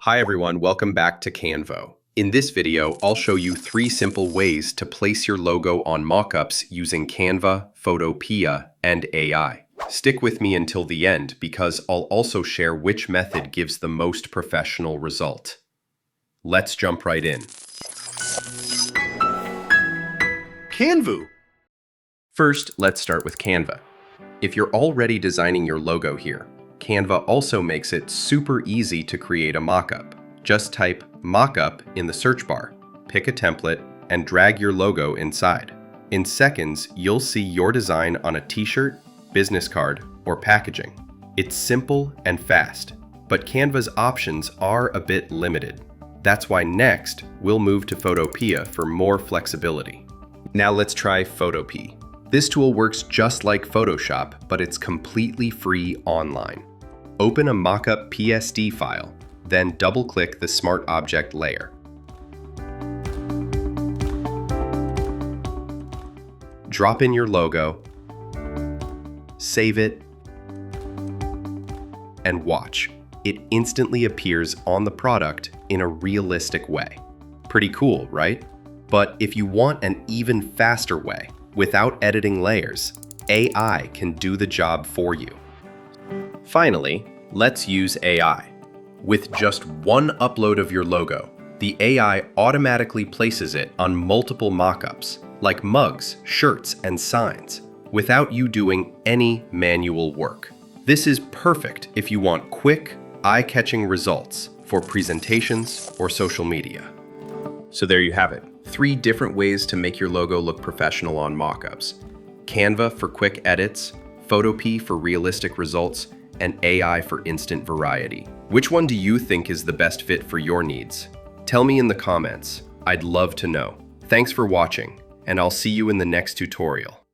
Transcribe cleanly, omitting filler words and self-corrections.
Hi everyone, welcome back to CANVOO. In this video, I'll show you 3 simple ways to place your logo on mockups using Canva, Photopea, and AI. Stick with me until the end because I'll also share which method gives the most professional result. Let's jump right in. CANVOO! First, let's start with Canva. If you're already designing your logo here, Canva also makes it super easy to create a mockup. Just type mockup in the search bar, pick a template, and drag your logo inside. In seconds, you'll see your design on a t-shirt, business card, or packaging. It's simple and fast, but Canva's options are a bit limited. That's why next, we'll move to Photopea for more flexibility. Now let's try Photopea. This tool works just like Photoshop, but it's completely free online. Open a mockup PSD file, then double-click the Smart Object layer. Drop in your logo, save it, and watch. It instantly appears on the product in a realistic way. Pretty cool, right? But if you want an even faster way, without editing layers, AI can do the job for you. Finally, let's use AI. With just one upload of your logo, the AI automatically places it on multiple mockups, like mugs, shirts, and signs, without you doing any manual work. This is perfect if you want quick, eye-catching results for presentations or social media. So there you have it. 3 different ways to make your logo look professional on mockups. Canva for quick edits, Photopea for realistic results, and AI for instant variety. Which one do you think is the best fit for your needs? Tell me in the comments. I'd love to know. Thanks for watching, and I'll see you in the next tutorial.